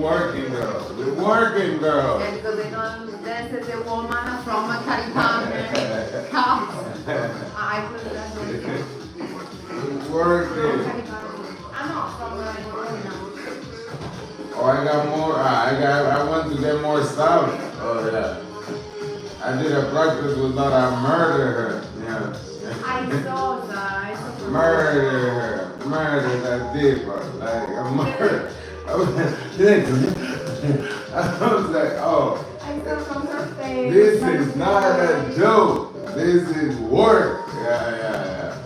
working, girl. We're working, girl. Yeah, because they don't, this is a woman from a Caribbean house. I put that We're working. I know, from Oh, I got more. I want to get more stuff. Oh yeah. I did a practice with that. I murdered her. Yeah. I saw that. Murder her. Murder that dick, bro. Like a murder. I was like, oh. I saw from her face. This is not a joke. This is work. Yeah.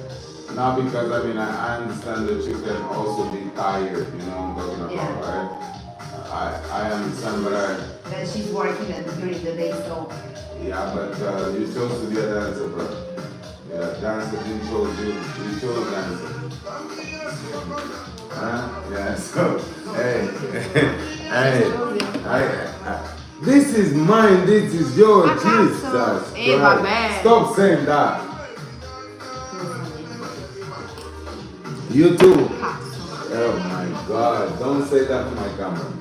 Not because, I mean, I understand that you can also be tired, you know what I'm talking about, right? I understand, but that she's working during the day, so. Yeah, but you chose to be a dancer, bro. Yeah, dancer didn't chose you. You chose dancer. Huh? Yeah, so, hey. This is mine, this is your Jesus. Stop saying that. You too. Oh my God, don't say that to my camera.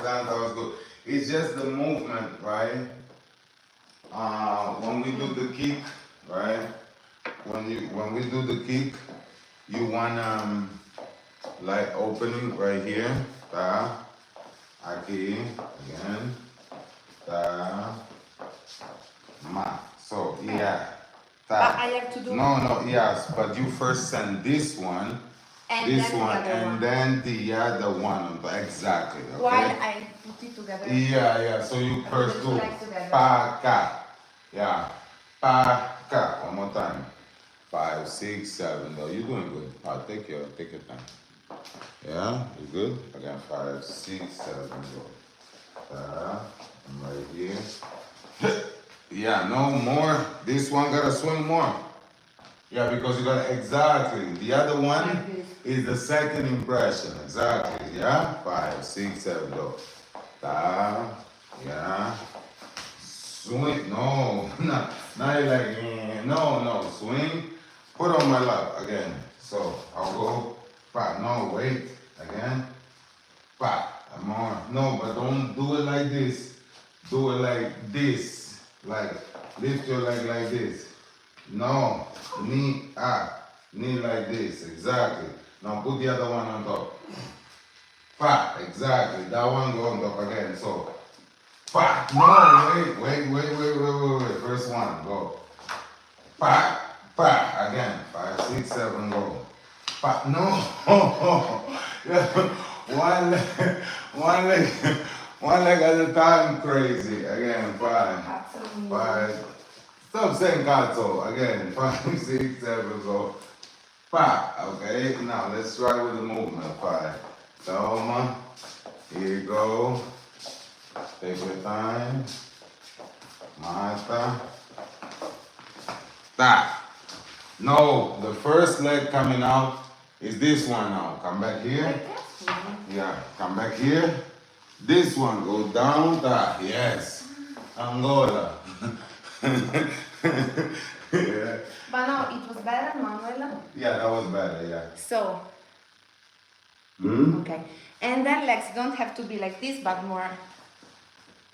dance, that was good. It's just the movement, right? When we do the kick, right? When we do the kick, you want like opening right here, ta, aquí, again, ta, ma. So yeah, But ta. I have to do. No, yes, but you first send this one, And this then one, the other and one. then the other one. Exactly. Okay. While I put it together. Yeah. So you I first put the do two legs together. pa ka. Yeah. Pa ka. One more time. 5, 6, 7. Though you're doing good. Take your time. Yeah, you good? Again, 5, 6, 7. Go. Right here. Yeah, no more. This one gotta swing more. Yeah, because you gotta exactly. The other one is the second impression. Exactly. Yeah. 5, 6, 7. Go. Ta. Yeah. Swing. No. Now you're like, no. Swing. Put on my lap again. So I'll go. Pa. No, wait. Again. Pa. More. No, but don't do it like this. Do it like this. Like, lift your leg like this. No. Knee up. Knee like this. Exactly. Now put the other one on top. Pa. Exactly. That one go on top again. So, pa. No, wait. First one. Go. Pa. Pa. Again. 5, 6, 7. Go. Pa. No. One leg, one leg, one leg at a time. Crazy. Again. 5. Stop saying gato. Again. 5, 6, 7. Go. Pa. Okay. Now let's try with the movement. 5. Toma. Here you go. Take your time. Mata. Ta. No, the first leg coming out is this one now. Come back here. Yeah, come back here. This one, go down, ta. Yes. Angola. Yeah. But no, it was better, Manuela. Yeah, that was better, yeah. So, okay. And then legs don't have to be like this, but more.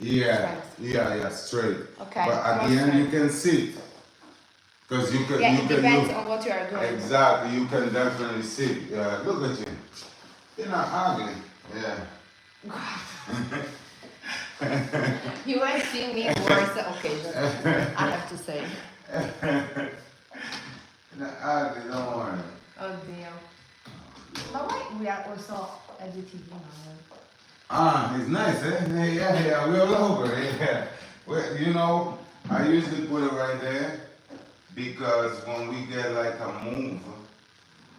Yeah, straight. Okay. But at the end, you can sit. Because you can. Yeah, you it can depends look. on what you are doing. Exactly, you can definitely sit. Yeah, look at you. You're not ugly. Yeah. You have seen me worse occasions, I have to say. You're not ugly, don't worry. Oh dear. But why we are also editing now? It's nice, eh? Yeah, we're all over. Yeah. Well, you know, I usually put it right there because when we get like a move.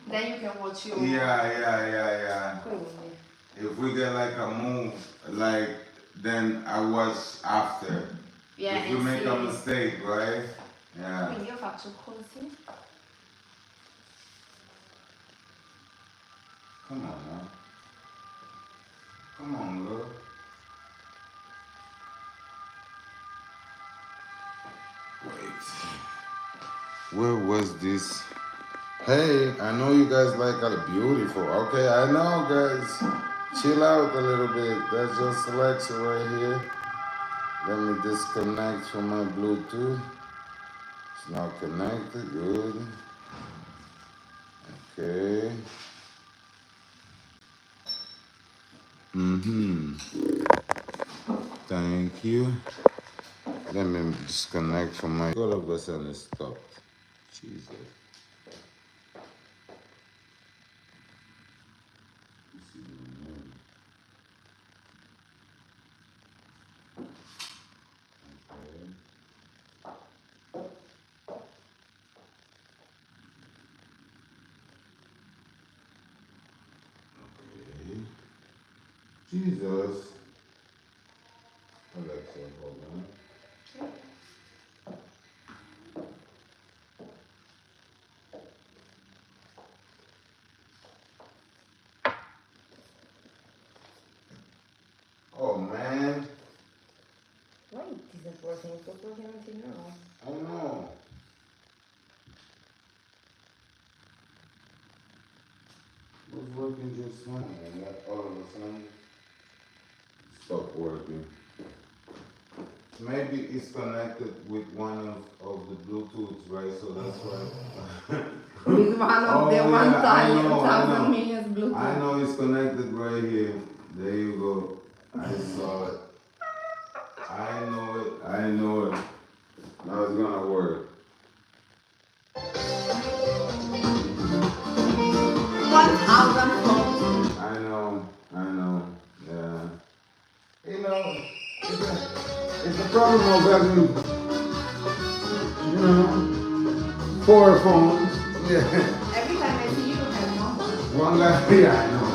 Then you can watch your. Yeah. Quindi. If we get like a move, like, then I watch after. Yeah, if we and make see. a mistake, right? Yeah. Quindi io faccio così. Come on now. Come on, girl. Wait. Where was this? Hey, I know you guys like are beautiful. Okay, I know, guys. Chill out a little bit. That's your selection right here. Let me disconnect from my Bluetooth. It's not connected. Good. Okay. Thank you. Let me disconnect from my. All of a sudden it stopped. Jesus. Jesus. Alessia, hold on. Oh man. Why it isn't working? It was working until now. I know. It was working just fine, and that all of a sudden Stop working. Maybe it's connected with one of the Bluetooths, right? So that's why. With one of the Oh yeah, I know, I 1,000 know. million Bluetooth. I know it's connected right here. There you go. I saw it. I know it. I know it. Now it's gonna work. 1,000 phones. I know. I know. Yeah. You know, it's a problem of having, you know, 4 phones. Yeah. Every time I see you, have one. One guy. Yeah, I know.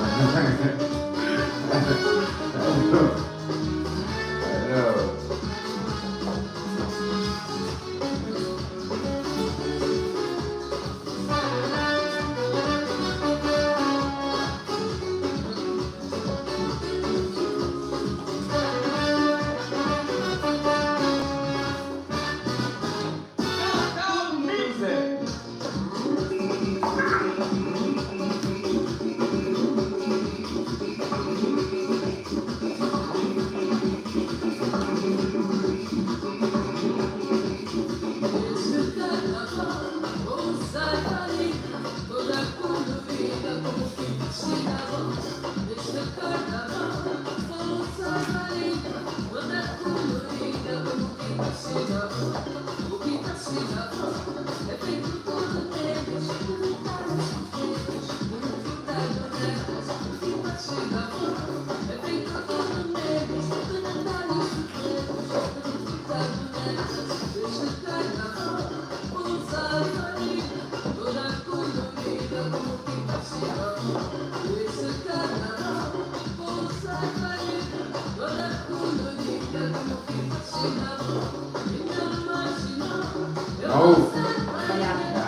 I know. No.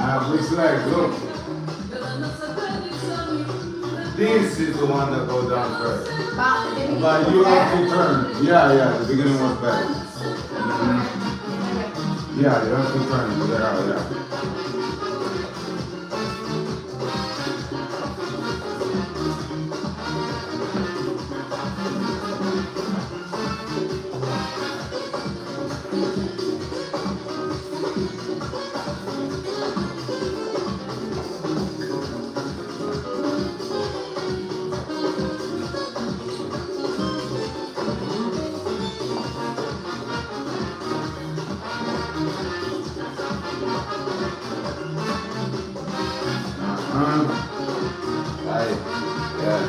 Ah, which leg? Look. This is the one that goes down first. But you have to turn. Yeah, yeah, the beginning was better. Yeah, you have to turn. Yeah, yeah. Right. Yeah.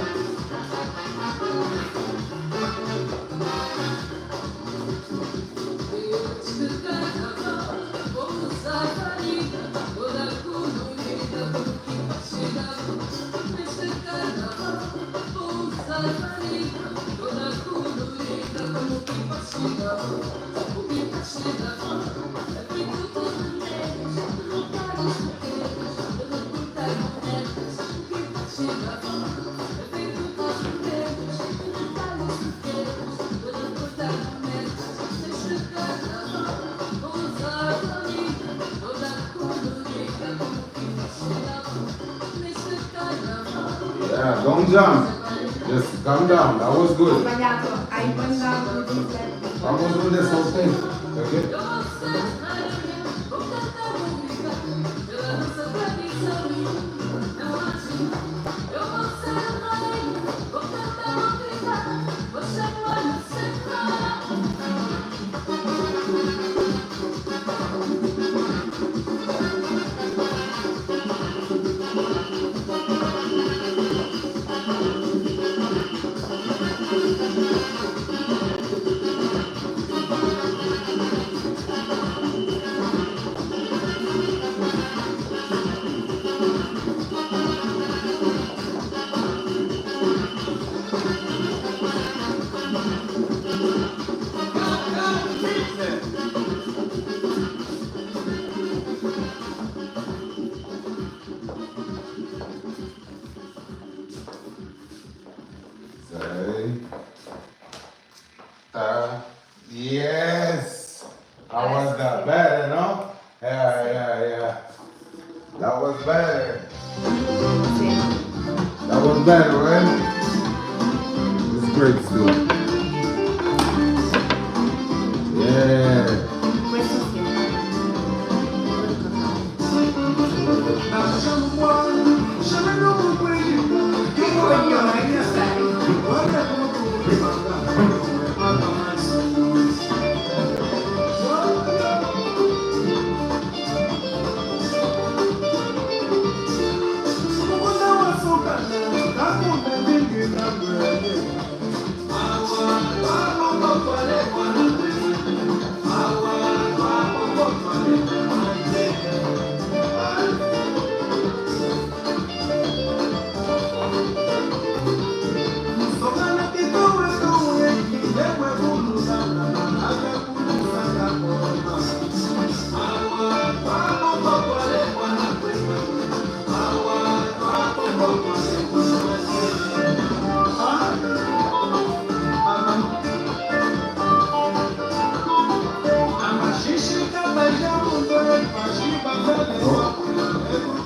Yeah, don't jump. Just calm down. That was good. Sbagliato, hai guardato tutti i I was doing this whole thing. Okay? Say. Yes. How was that? Better, no? Yeah, yeah, yeah. That was better. That was better, right? It's great still.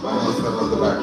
Vamos a step at the back.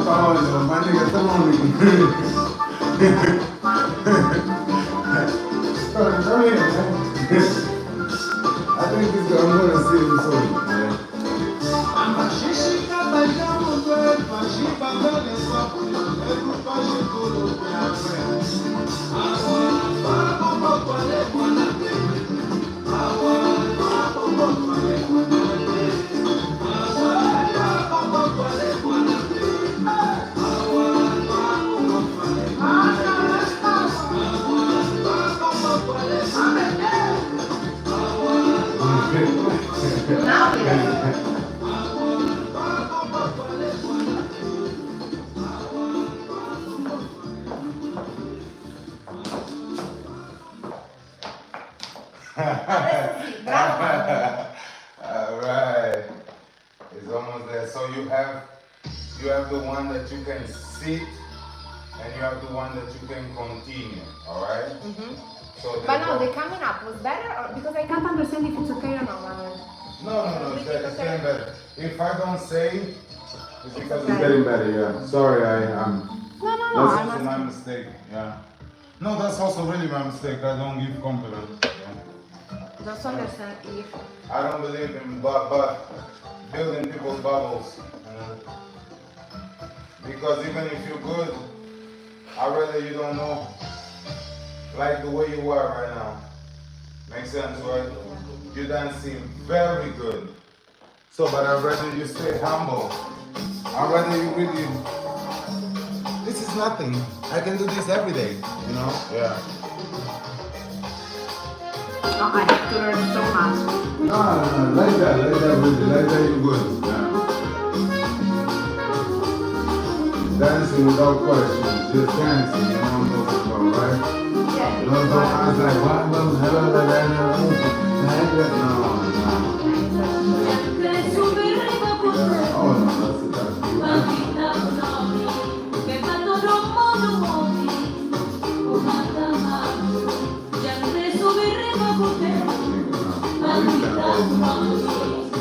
Paolo, my nigga, come on. Come here, man. I think I'm gonna see him soon, man. Alright. It's almost there. So you have the one that you can sit and you have the one that you can continue. Alright? So But no, the coming up was better because I can't understand if it's okay or not, Manuel. No, it's getting better. If I don't say, it's because it's getting better, yeah. Sorry, I'm No, that's also my mistake, yeah. No, that's also really my mistake. I don't give compliments. Yeah. Just understand if. I don't believe in but building people's bubbles. Because even if you're good, I'd rather you don't know like the way you are right now. Makes sense, right? You don't seem very good. So, but I'd rather you stay humble. I'd rather you really, this is nothing. I can do this every day, you know? Yeah. No, I have to learn so much. No, like that really, like that you're good. Yeah. Dancing without questions, just dancing, you know what I'm talking about, right? Yeah. No, I was like, what? No. Oh, no, that's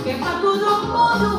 Che fa tutto un modo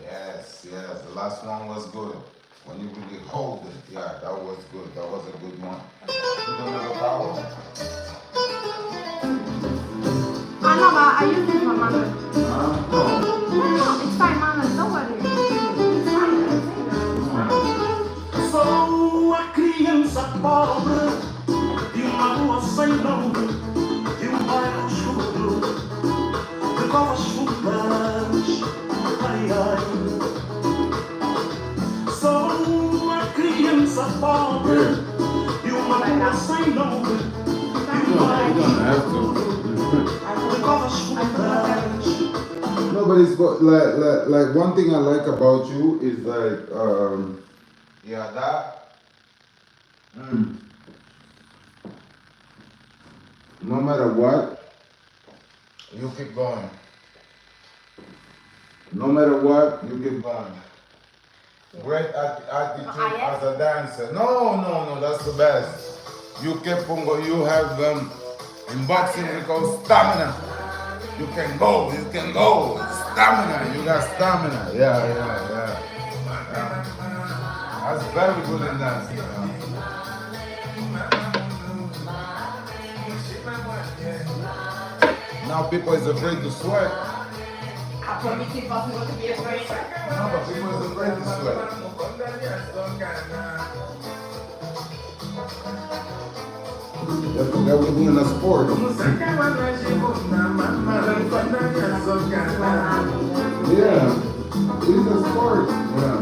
Yes, yes, the last one was good. When you really hold it, yeah, that was good. That was a good one. You don't have a problem? No, but I use this for mother. No. No, it's fine, mama. Don't worry. It's fine. Sou a criança pobre de uma rua sem nome, de bairro escuro, de covas fundas, ai ai. Sou a criança pobre de uma rua sem nome, de bairro escuro, de covas fundas. No, but it's like one thing I like about you is like yeah, that no matter what, you keep going. No matter what, you keep going. Great attitude as a dancer. No, that's the best. You keep on going. You have in boxing we call stamina. You can go. Stamina. You got stamina. Yeah. That's very good in dancing. Now people is afraid to sweat. No, but people is afraid to sweat. That would be in a sport. Yeah, it's a sport. Yeah.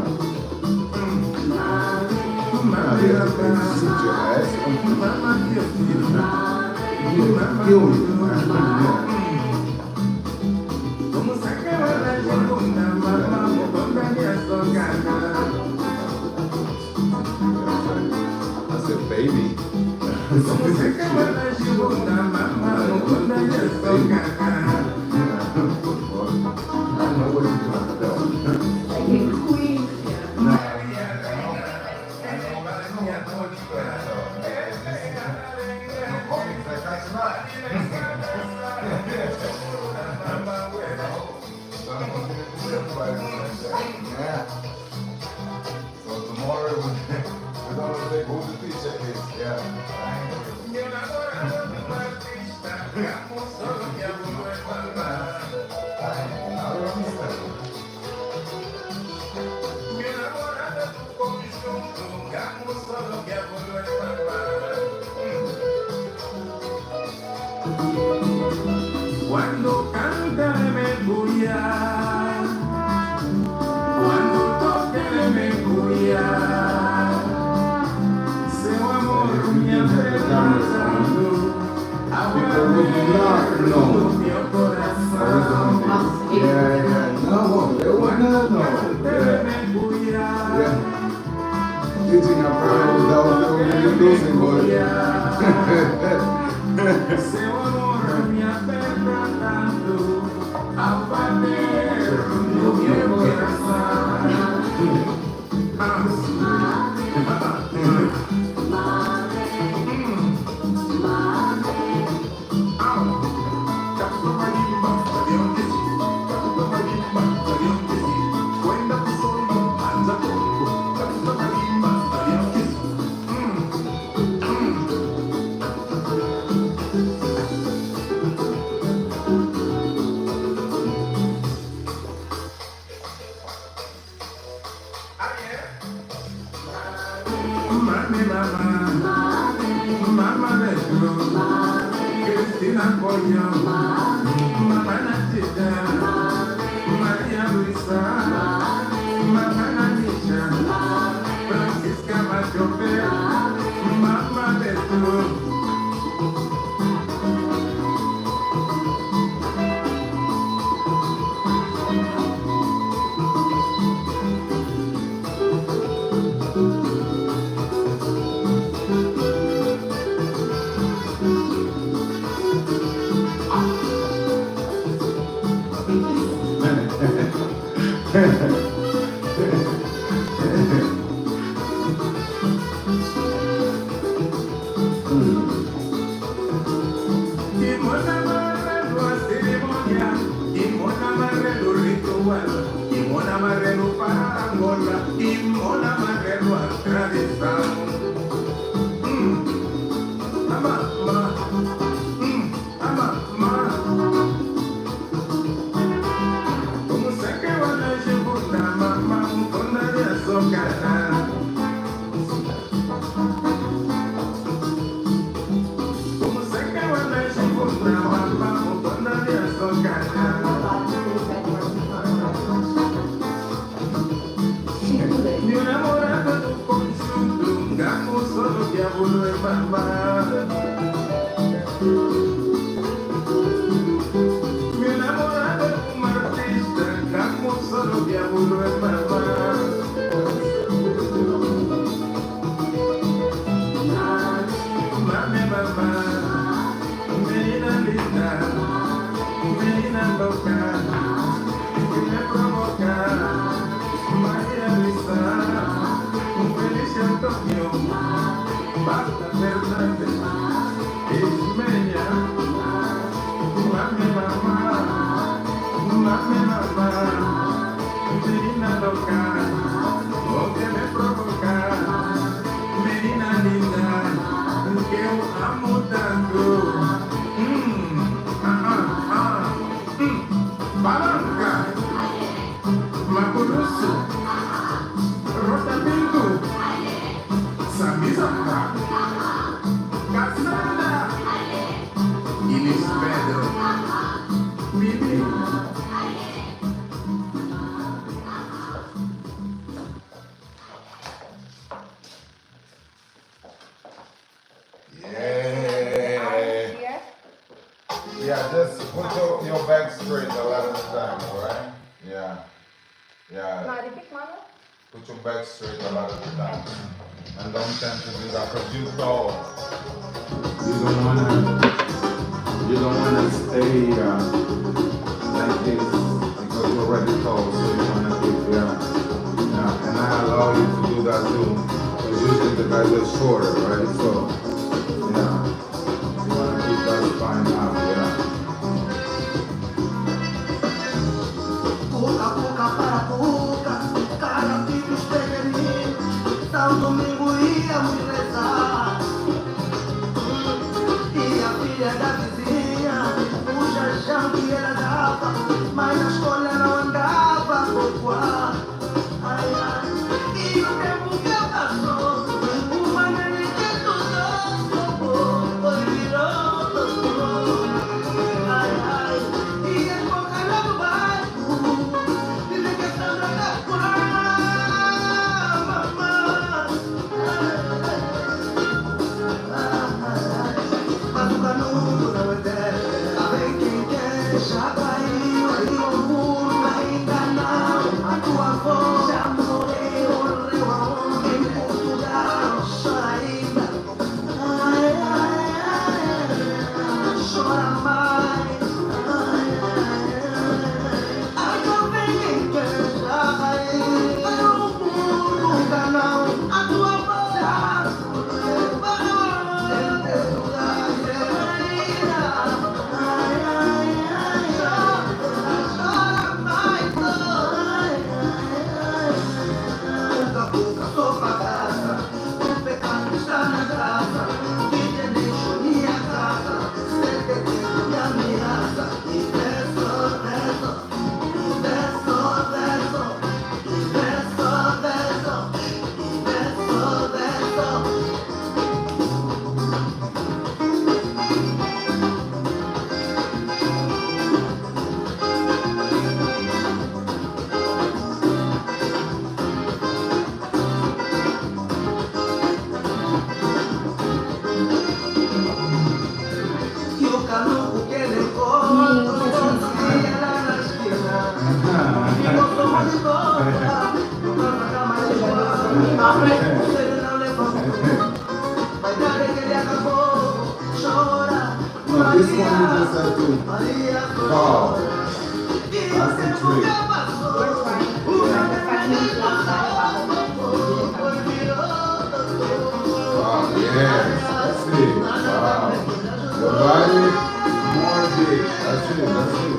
Sit your ass. Kill you. Yeah. So tomorrow we're gonna say who the teacher is. Yeah. Cuando canta me cuya, cuando toca me cuya, seu amor me apertando, agora no meu coração. Yeah. No, it was not, no. Yeah. Teaching our prayer without really losing, but Seu amor me apertando, ao bater no meu Mama Retro, Cristina Coyo, Mama Natita, Maria Luisa, Mama Nanisha, Francisca Machope, Mama Retro. Yeah, just put your back straight a lot of the time, alright? Yeah. Yeah. Put your back straight a lot of the time. And don't tend to do that because you tall. You don't wanna stay like this because you're already tall, so you wanna keep, yeah. And I allow you to do that too. Because usually the guys are shorter, right? So, yeah. You wanna keep that spine out, yeah. Pouca, pouca, No, this one you just have to call. That's the trick. Wow, yes, that's it. Wow. Your body more big. That's it, that's it.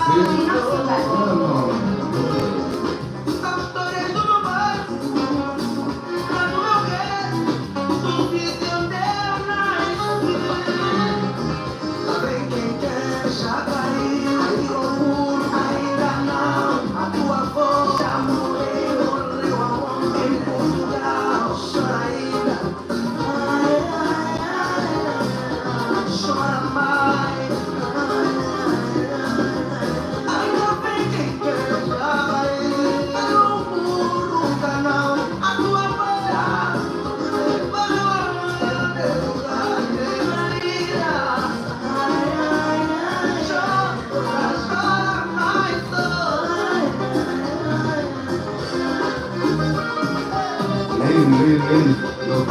See? No, no, no. Lean. Look.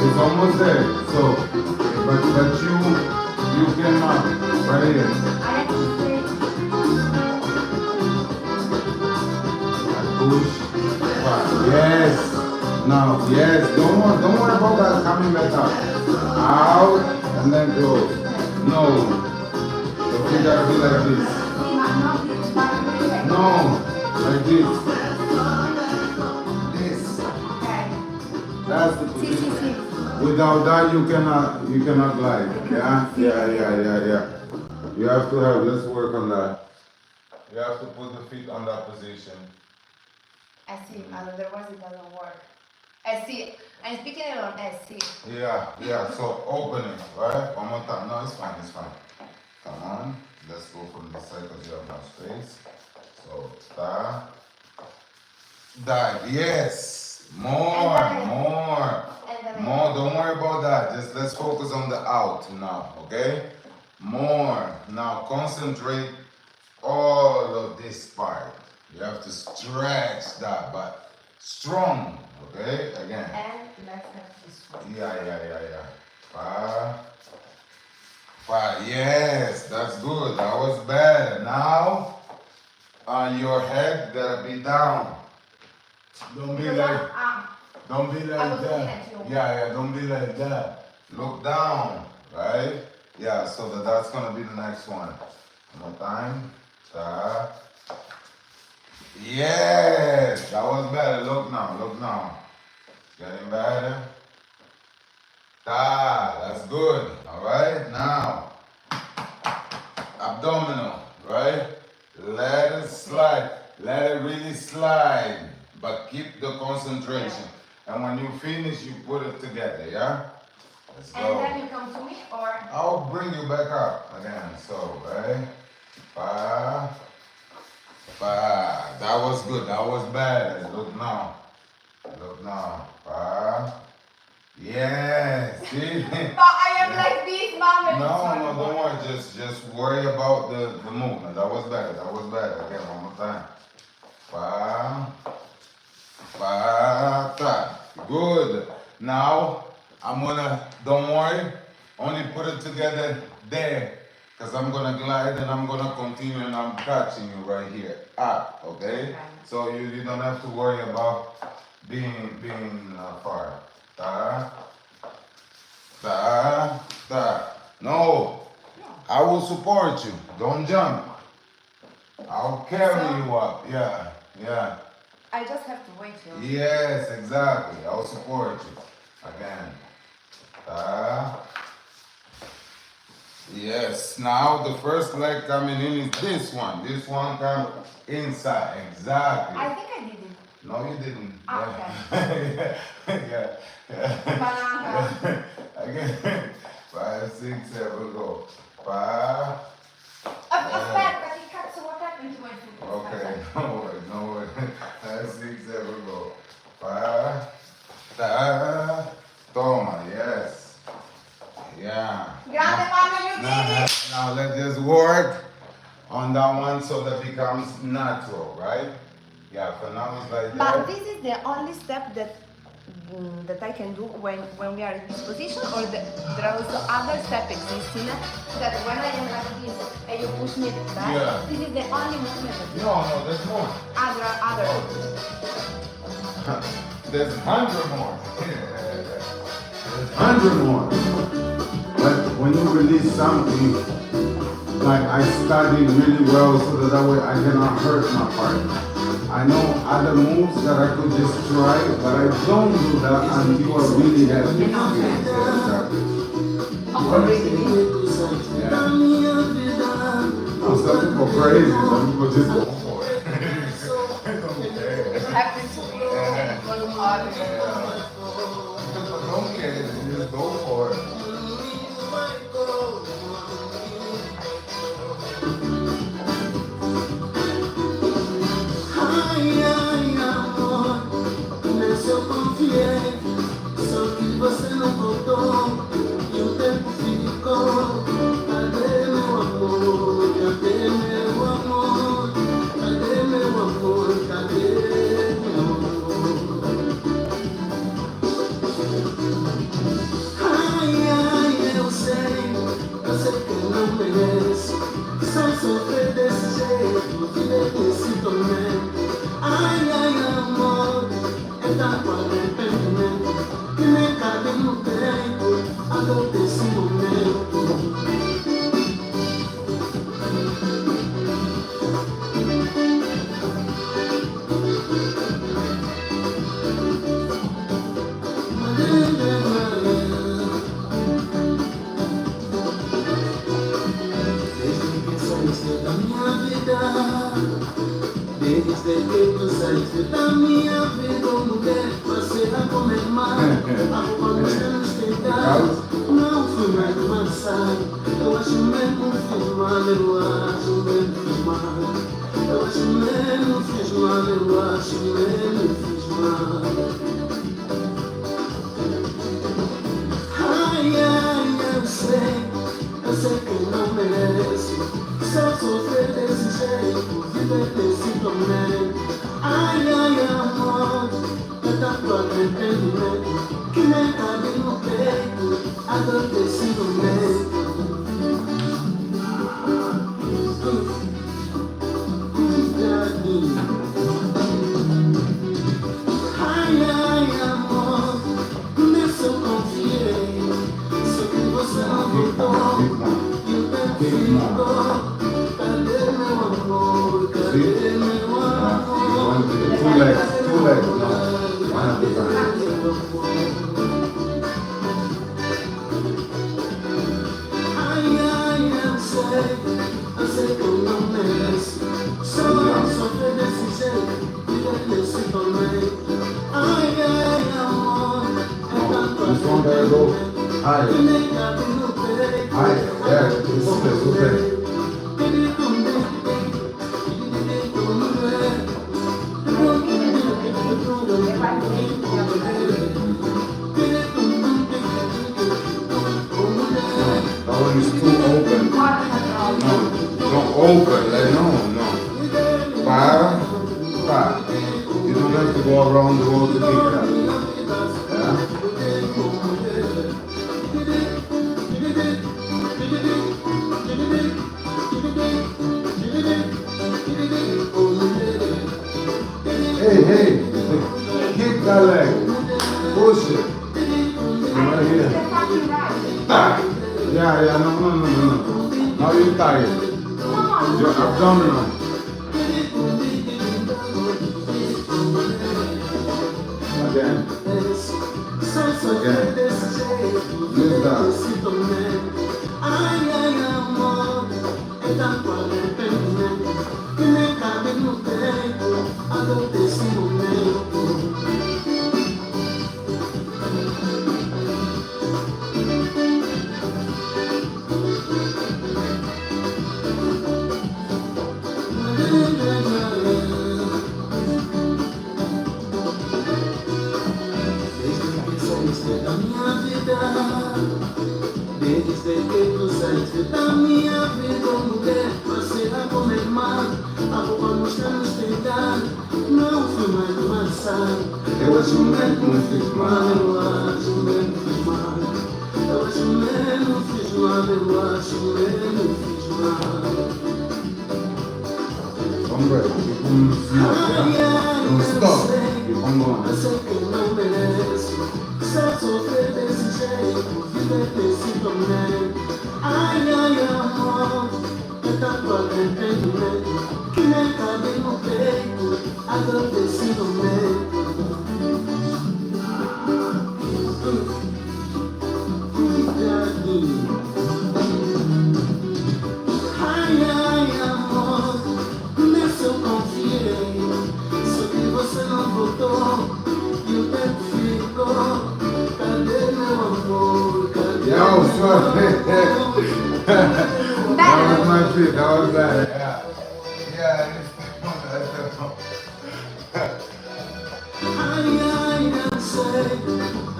It's almost there. So, but you cannot. Right here. Push. Yes. Now, yes. Don't worry about that coming back up. Out and then go. No. Your feet gotta be like this. No. Like this. This. That's the position. Without that, you cannot glide. Yeah. You have to have. Let's work on that. You have to put the feet on that position. I see, otherwise it doesn't work. I see. I'm speaking it on I see. Yeah. So open it, right? One more time. No, it's fine. Come on. Let's go from this side because you have more space. So, that, yes, more. Don't worry about that. Just let's focus on the out now, okay? More. Now concentrate all of this part. You have to stretch that, but strong, okay? Again. And let's have this one. Yeah. 5. Yes, that's good. That was better. Now, on your head, gotta be down. Don't be like that. Yeah, don't be like that. Look down, right? Yeah, so that's gonna be the next one. One more time. Yes, that was better. Look now. Getting better. That's good. All right, now abdominal, right? Let it slide. Let it really slide, but keep the concentration. And when you finish, you put it together, yeah? Let's go. And then you come to me, or? I'll bring you back up again. So, right? 5. That was good. That was bad. Look now. 5. Yes. See? But I am like this, mom. No, don't worry. Just worry about the movement. That was better. Again, one more time. 5. Good. Now, don't worry, only put it together there. Because I'm going to glide and I'm going to continue and I'm catching you right here. Up, okay? So you don't have to worry about being far. No, I will support you. Don't jump. I'll carry you up. Yeah. I just have to wait here. Yes, exactly. I'll support you. Again. Yes. Now the first leg coming in is this one. This one comes inside. Exactly. I think I did it. No, you didn't. Okay. Yeah. Banana. Again. 5, 6, 7, go. 5. Aspetta, che cazzo vuoi fare con i tuoi figli? Okay, no worry. 5, 6, 7, go. 5. Toma, yes. Yeah. Grande mamma, you did it! Now let's just work on that one so that becomes natural, right? Yeah, for now it's like But that. this is the only step that that I can do when we are in this position, or there are also other steps existing that when I am like this and you push me back, Yeah. this is the only movement that you No, there's more. other. There's 100 more. There's 100 more. But when you release something, like I study really well so that way I cannot hurt my partner. I know other moves that I could just try, but I don't do that until I really have experience. Yeah. No, some people crazy, some people just go for it. It happens to me one hard. Don't care, you just go for it. Eu confiei, só que você não voltou e o tempo ficou. Cadê meu amor? Cadê meu amor? Cadê meu amor? Cadê meu amor? Ai, ai, eu sei que não mereço. Só sofrer desse jeito, viver nesse tormento. Ai, ai, amor. Tanto arrependimento que nem cabe no tempo adota esse momento. Desde que saíste da minha vida, desde que tu saíste da minha vida, mulher, passei a comer mal. A roupa nos tentar, não fui mais amassado. Eu acho mesmo fiz mal, eu acho mesmo fiz mal. Eu acho mesmo fiz mal, eu acho mesmo fiz mal. Ai, ai, eu sei que não mereço. Só sofrer desse jeito, viver desse tormento. Ai, ai, amor, é tanto arrependimento que nem cabe no peito a dor desse momento. Ai, ai, amor, nessa eu confiei. Só que você não voltou e o tempo ficou. Cadê meu amor? Cadê meu amor? Two legs, no. One at a time. Ai, ai, eu sei que eu não mereço. Só sofrer desse jeito, viver nesse tormento. Ai, ai, amor, é tanto This one gotta go higher. que nem cabe no peito. Higher, yeah, super. That one is too open. No, don't open, no. Para. You don't have to go around the world to pick it up. Yeah? Hey, kick that leg. Push it. Right here. Yeah, no. Now you're tired. Your abdominal. Again. Use that. Ai, ai, amor, é tanto arrependimento que nem cabe no peito a dor desse momento. Desde que tu saíste da minha vida, mulher, passei a comer acho menos fiz mal, eu acho menos fiz mal. Eu acho menos fiz mal, eu acho menos fiz mal. Hombre, não stop. Eu sei que eu não mereço só sofrer desse jeito, viver desse tormento. Ai, ai, amor, é tanto arrependimento que nem cabe no peito a dor desse momento. Cuidadinho. Ai, ai, amor, nessa eu confiei. Só que você não voltou e o tempo ficou. Cadê meu amor? Cadê Yo, meu so that was my shit. That was that. Yeah. Ai, ai,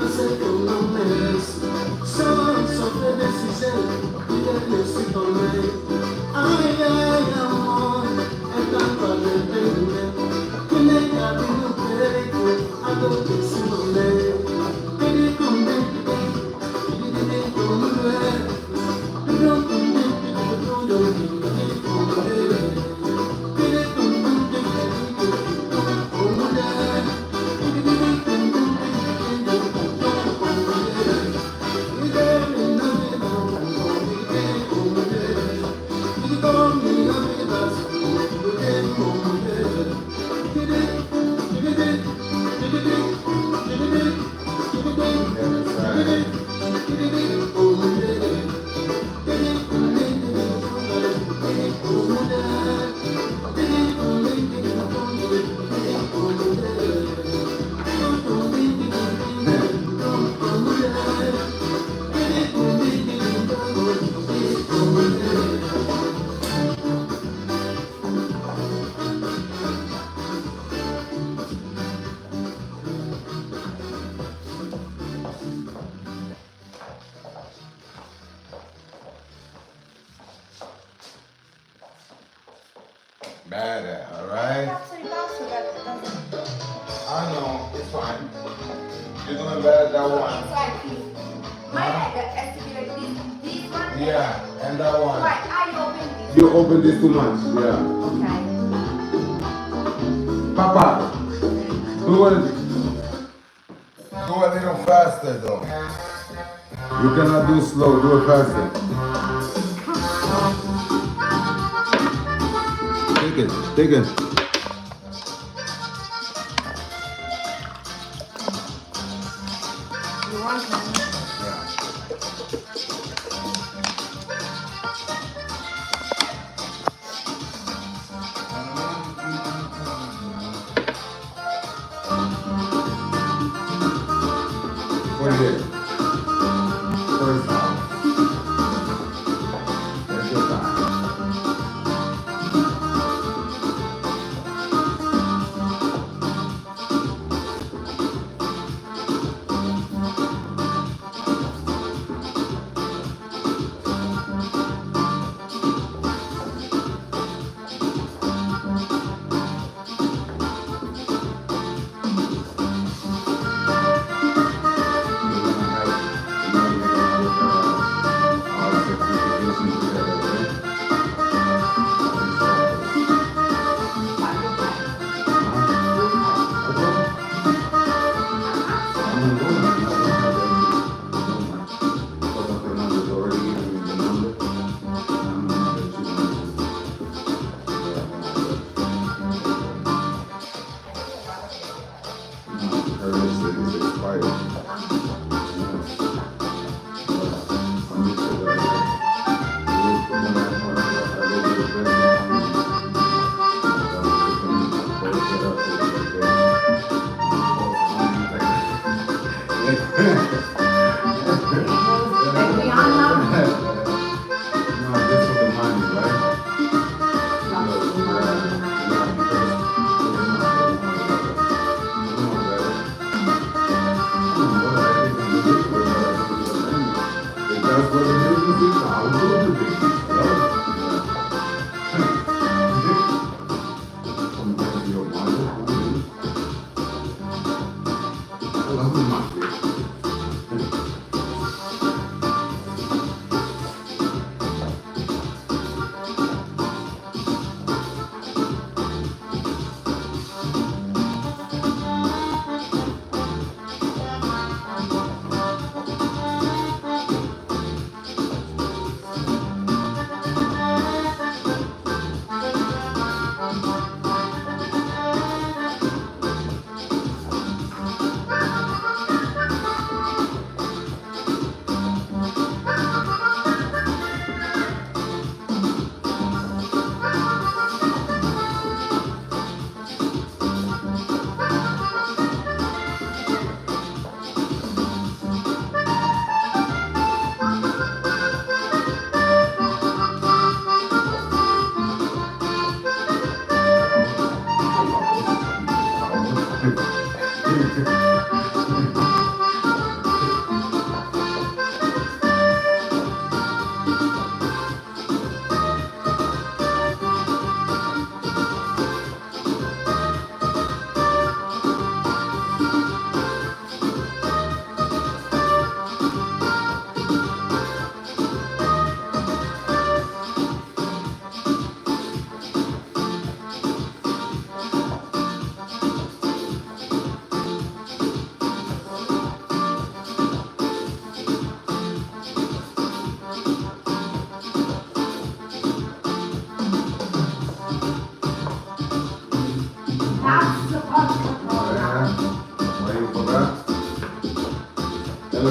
eu sei que eu não mereço só sofrer desse jeito, viver nesse tormento. Ai, ai, amor, é tanto arrependimento que nem cabe no peito a dor desse momento. Ele comigo, ele comigo. Bad, alright? I know, it's fine. You're doing better than one. My head has to be like this one. Yeah, and that one. Why? I open this. You open this too much, yeah. Okay. Papa, do a little faster though. You cannot do slow, do it faster. Take it. You want one? Yeah. What is it? First time. Take your time.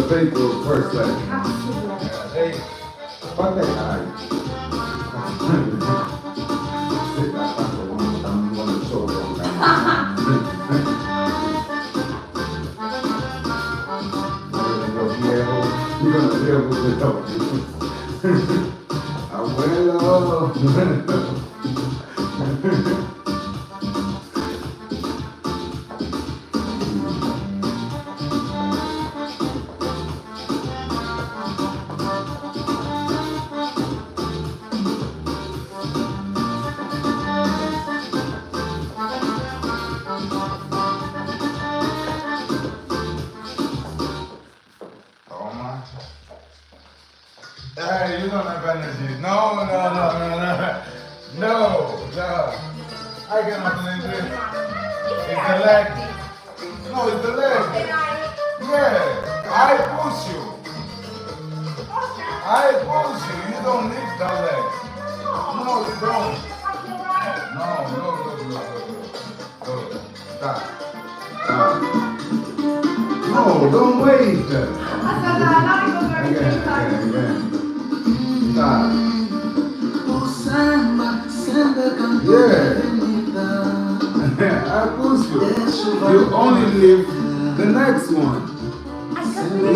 faithful first leg. Absolutely. Hey, what the heck? Sit back for one time, you want to show them. You're gonna be able to talk. Abuelo. Toma. Hey, you don't have energy. No. No. I cannot believe this. It's the leg. No, it's the leg. Yeah. I push you. I push you. You don't need the leg. No, you don't. No. Go. Stop. No, don't wait. Again. Stop. Yeah. I push you. You only live the next one.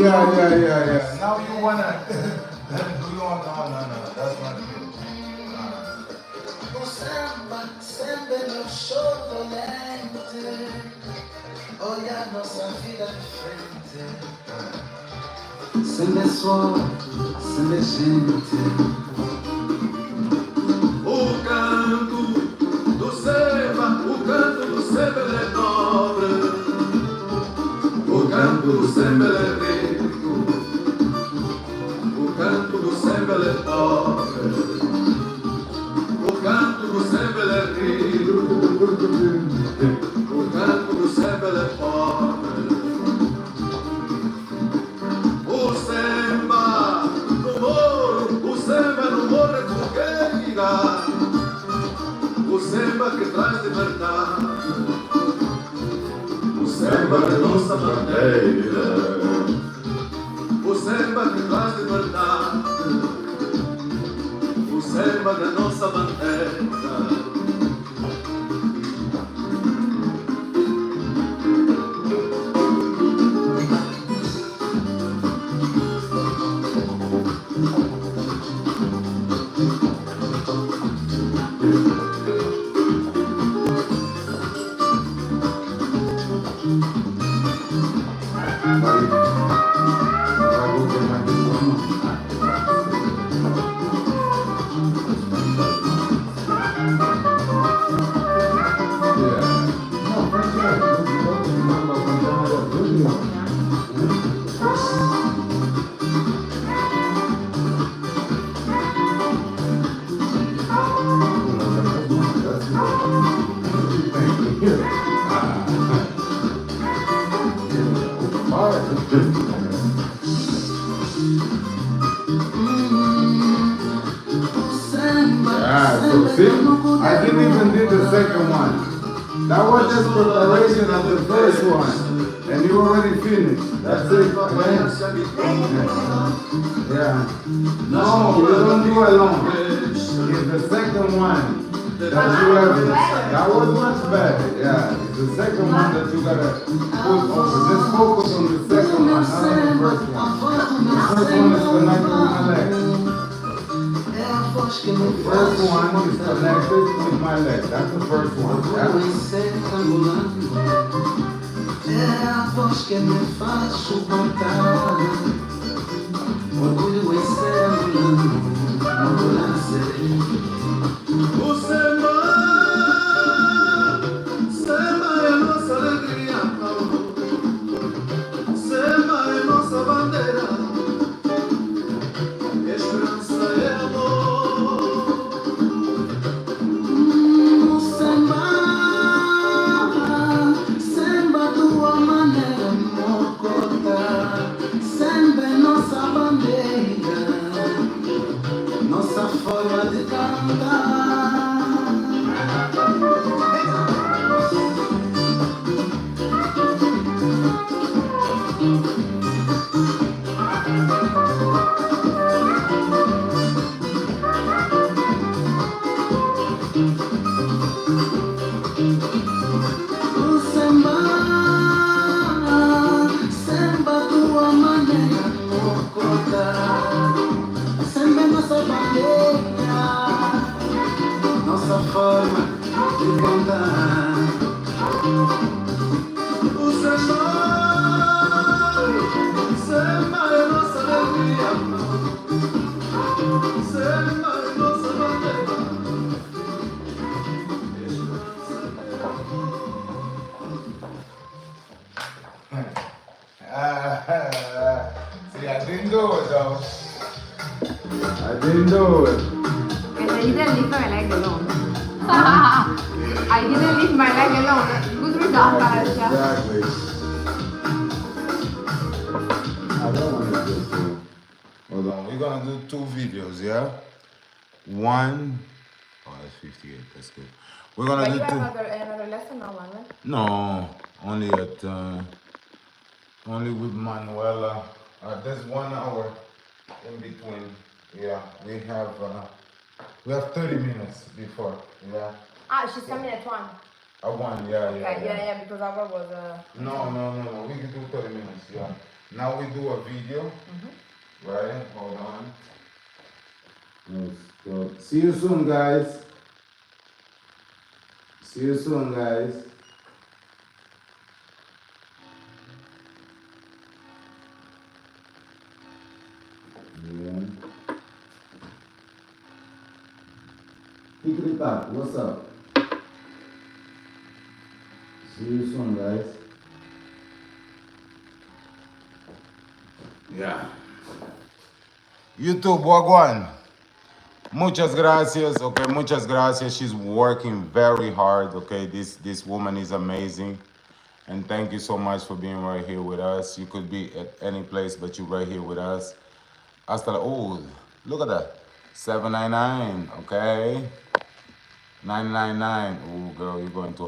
Yeah. Now you wanna do you want no. That's not you. Olha a nossa vida de frente. Sem sol, sem gente. O canto do samba é nobre. O canto do samba é rico. O canto do samba é pobre. O canto do samba é rico. O canto do samba é pobre. O samba no morro é fogueira. O samba que traz liberdade. O samba é nossa bandeira. O samba que traz liberdade. O samba é nossa bandeira. So see, I didn't even do the second one. That was just preparation of the first one. And you already finished. That's it. Yeah. No, you don't do alone. It's the second one that you have. That was much better. Yeah. It's the second one that you gotta put over. Just focus on the second one, not on the first one. The first one is connected with my leg. The first one is connected with my leg. That's the first one. É a voz que me faz suportar. Orgulho em ser angolano, não vou nascer. O samba é nossa alegria. Samba é nossa bandeira. Esperança é amor. O samba tua maneira mocota. Samba é nossa bandeira. Nossa forma de cantar. See, I didn't do it though. I didn't do it. And I didn't leave my leg alone. I didn't leave my leg alone. Good result, Alessia. Exactly. I don't want to do two. Hold on. We're gonna do 2 videos, yeah? One. Oh, that's 58. That's good. We're gonna But do you two. have another lesson or one? No, only at only with Manuela. There's 1 hour in between. Yeah, we have 30 minutes before. Yeah. Ah, she's coming at 1. One. Yeah, Okay, yeah, because our was... No. We can do 30 minutes. Yeah. Now we do a video. Right. Hold on. Let's go. See you soon, guys. See you soon, guys. Yeah. Pick it up. What's up? See you soon, guys. Yeah. YouTube, Wagwan. Muchas gracias. Okay, muchas gracias. She's working very hard. Okay, this woman is amazing. And thank you so much for being right here with us. You could be at any place, but you're right here with us. Oh, look at that. 799, okay? 999. Oh, girl, you're going to